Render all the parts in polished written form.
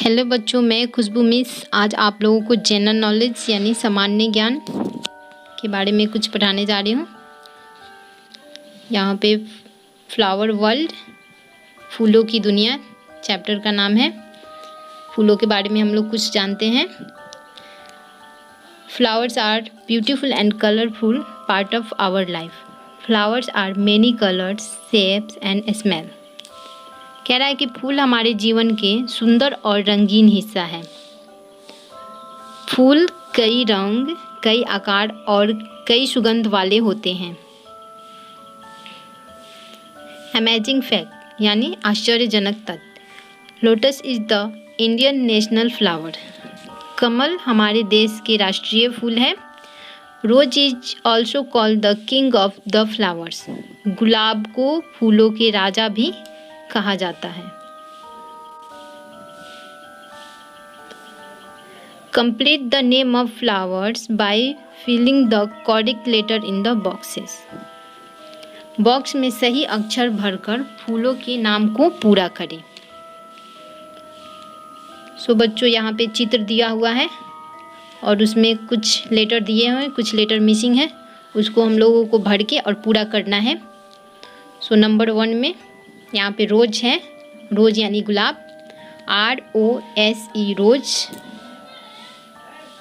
Hello बच्चों, मैं खुशबू miss आज आप लोगों को जनरल नॉलेज यानी सामान्य ज्ञान के बारे में कुछ पढ़ाने जा रही हूँ। यहाँ पे फ्लावर वर्ल्ड, फूलों की दुनिया चैप्टर का नाम है। फूलों के बारे में हम लोग कुछ जानते हैं। Flowers are beautiful and colourful part of our life. Flowers are many colours, shapes and smell. कह रहा है कि फूल हमारे जीवन के सुंदर और रंगीन हिस्सा है। फूल कई रंग, कई आकार और कई सुगंध वाले होते हैं। अमेजिंग फैक्ट यानी आश्चर्यजनक तथ्य। Lotus is the Indian national flower. कमल हमारे देश के राष्ट्रीय फूल है। Rose is also called the king of the flowers. गुलाब को फूलों के राजा भी कहा जाता है। Complete the name of flowers by filling the correct letter in the boxes. Box में सही अक्षर भरकर फूलों के नाम को पूरा करें। सो बच्चों, यहाँ पे चित्र दिया हुआ है और उसमें कुछ लेटर दिए हुए हैं, कुछ लेटर मिसिंग है। उसको हम लोगों को भर के और पूरा करना है। सो नंबर 1 में यहाँ पे रोज है। रोज यानी गुलाब, ROSE रोज।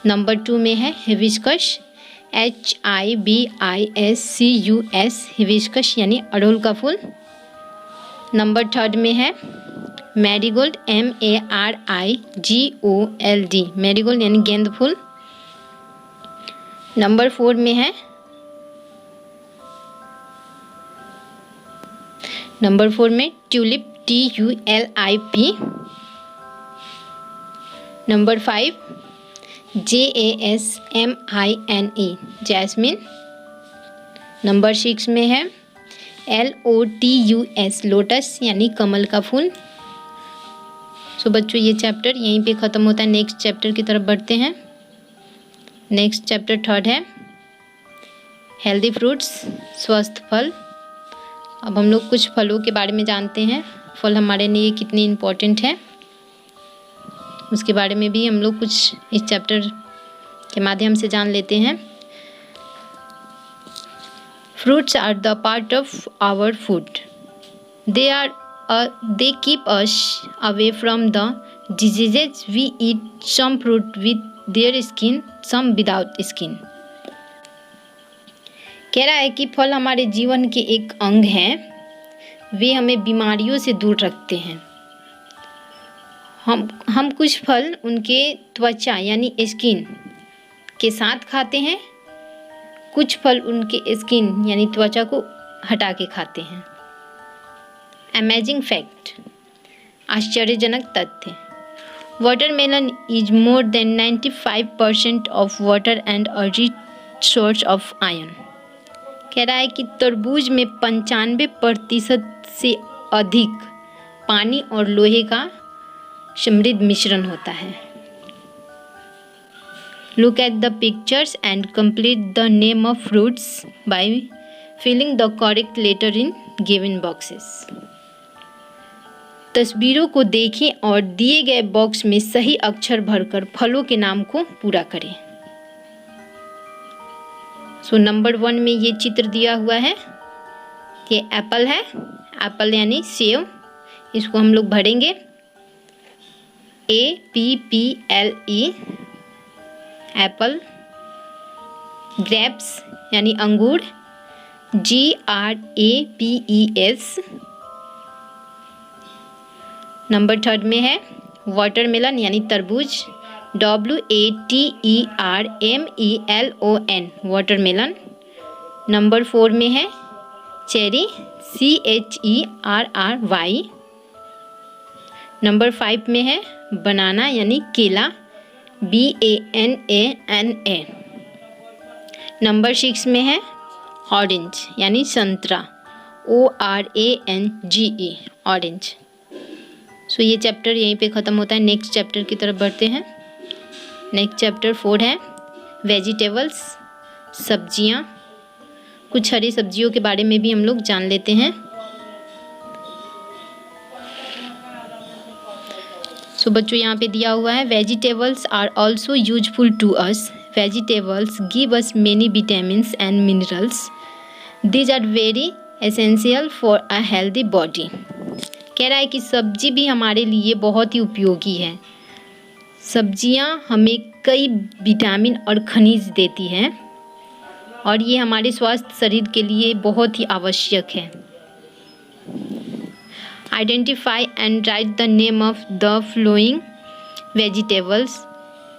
नंबर 2 में है हिबिस्कस, HIBISCUS हिबिस्कस यानी अड़हुल का फूल। नंबर 3 में है मैरीगोल्ड, MARIGOLD मैरीगोल्ड यानी गेंद फूल। नंबर 4 में है tulip, TULIP। Number 5 JASMINE jasmine. Number 6 में है LOTUS लोटस यानी कमल का फूल। सो बच्चों, ये चैप्टर यहीं पे ख़त्म होता है। नेक्स्ट चैप्टर की तरफ बढ़ते हैं। नेक्स्ट चैप्टर 3 है हेल्दी फ्रूट्स, स्वस्थ फल। अब हम लोग कुछ फलों के बारे में जानते हैं। फल हमारे लिए कितने इम्पोर्टेंट है उसके बारे में भी हम लोग कुछ इस चैप्टर के माध्यम से जान लेते हैं। Fruits are the part of our food. They keep us away from the diseases. We eat some fruit with their skin, some without skin. कह रहा है कि फल हमारे जीवन के एक अंग हैं। वे हमें बीमारियों से दूर रखते हैं। हम कुछ फल उनके त्वचा यानी स्किन के साथ खाते हैं। कुछ फल उनके स्किन यानी त्वचा को हटा के खाते हैं। अमेजिंग फैक्ट आश्चर्यजनक तथ्य। Watermelon is more than 95% of water and a rich source of iron. कह रहा है कि तरबूज में 95% से अधिक पानी और लोहे का समृद्ध मिश्रण होता है। Look at the pictures and complete the name of fruits by filling the correct letter in given boxes. तस्वीरों को देखें और दिए गए बॉक्स में सही अक्षर भरकर फलों के नाम को पूरा करें। सो नंबर 1 में ये चित्र दिया हुआ है। ये एप्पल है। एप्पल यानी सेव। इसको हम लोग भरेंगे APPLE एप्पल। ग्रेप्स यानी अंगूर, GRAPES। नंबर 3 में है वाटरमेलन यानी तरबूज, WATERMELON वाटरमेलन। नंबर 4 में है चेरी, CHERRY। नंबर 5 में है बनाना यानी केला, BANANA। नंबर 6 में है ऑरेंज यानी संतरा, ORANGE ऑरेंज। सो ये चैप्टर यहीं पे ख़त्म होता है। नेक्स्ट चैप्टर की तरफ बढ़ते हैं। नेक्स्ट चैप्टर 4 है वेजिटेबल्स, सब्जियां। कुछ हरी सब्जियों के बारे में भी हम लोग जान लेते हैं। सो बच्चों यहाँ पे दिया हुआ है vegetables are also useful to us. Vegetables give us many vitamins and minerals. These are very essential for a healthy body. कह रहा है कि सब्जी भी हमारे लिए बहुत ही उपयोगी है। सब्जियां हमें कई विटामिन और खनिज देती हैं और ये हमारे स्वास्थ्य शरीर के लिए बहुत ही आवश्यक है। Identify and write the name of the following vegetables.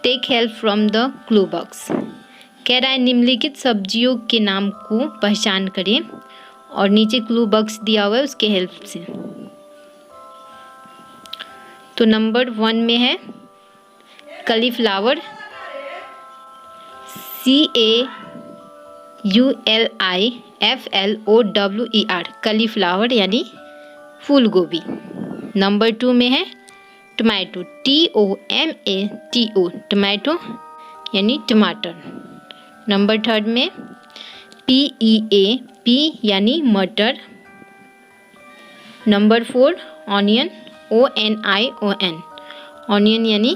Take help from the clue box. कह रहा है निम्नलिखित सब्जियों के नाम को पहचान करें और नीचे क्लू बॉक्स दिया हुआ है उसके हेल्प से। तो नंबर 1 में है कलीफ्लावर, CAULIFLOWER, कलीफ्लावर यानी फूल गोभी। नंबर 2 में है टमाटो, TOMATO, टमाटो यानी टमाटर। नंबर 3 में PEAP यानी मटर। नंबर 4 ऑनियन, ONION, ऑनियन यानी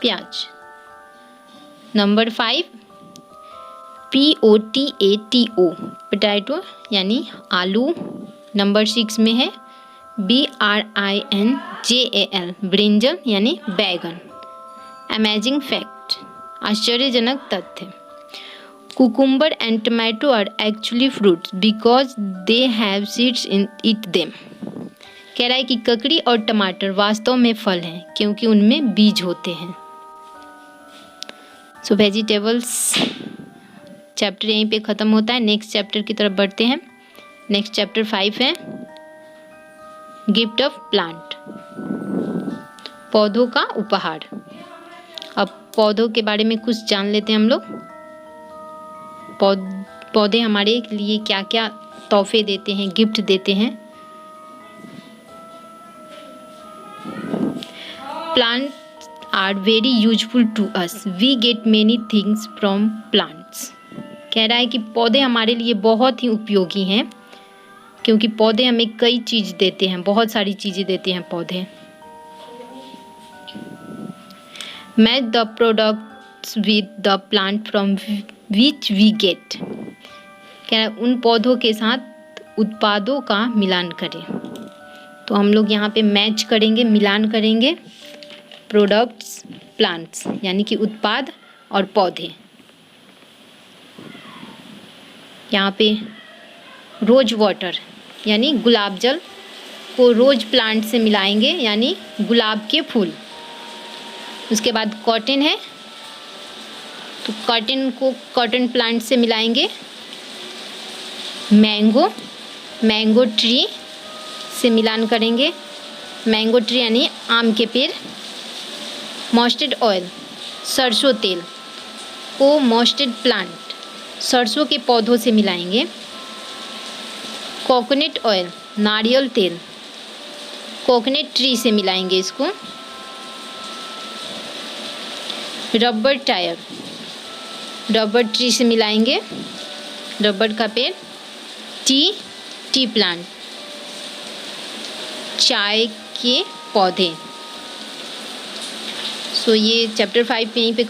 प्याज। नंबर 5 POTATO, पोटैटो यानी आलू। नंबर 6 में है BRINJAL, ब्रिंजल यानी बैगन। अमेजिंग फैक्ट, आश्चर्यजनक तथ्य, cucumber and tomato are actually fruits because they have seeds in it them. कह रहा है कि ककड़ी और टमाटर वास्तव में फल हैं क्योंकि उनमें बीज होते हैं। सो वेजिटेबल्स चैप्टर यहीं पे ख़त्म होता है। नेक्स्ट चैप्टर की तरफ बढ़ते हैं। नेक्स्ट चैप्टर 5 है गिफ्ट ऑफ प्लांट, पौधों का उपहार। अब पौधों के बारे में कुछ जान लेते हैं हम लोग। पौधे हमारे लिए क्या क्या तोहफे देते हैं, गिफ्ट देते हैं। Plants are very useful to us. We get many things from plants. कह रहा है कि पौधे हमारे लिए बहुत ही उपयोगी हैं क्योंकि पौधे हमें कई चीज़ देते हैं, बहुत सारी चीज़ें देते हैं पौधे। Match the products with the plant from which we get. कह रहा है उन पौधों के साथ उत्पादों का मिलान करें। तो हम लोग यहाँ पे मैच करेंगे, मिलान करेंगे प्रोडक्ट्स प्लांट्स यानी कि उत्पाद और पौधे। यहाँ पे रोज वाटर यानी गुलाब जल को रोज प्लांट से मिलाएंगे यानी गुलाब के फूल। उसके बाद कॉटन है तो कॉटन को कॉटन प्लांट से मिलाएंगे। मैंगो ट्री से मिलान करेंगे, मैंगो ट्री यानी आम के पेड़। मस्टर्ड ऑयल, सरसों तेल को मस्टर्ड प्लांट, सरसों के पौधों से मिलाएंगे। कोकोनट ऑयल, नारियल तेल, कोकोनट ट्री से मिलाएंगे इसको। रबर टायर, रबर ट्री से मिलाएंगे, रबर का पेड़। टी प्लांट, चाय के पौधे। सो ये चैप्टर 5 यहीं पे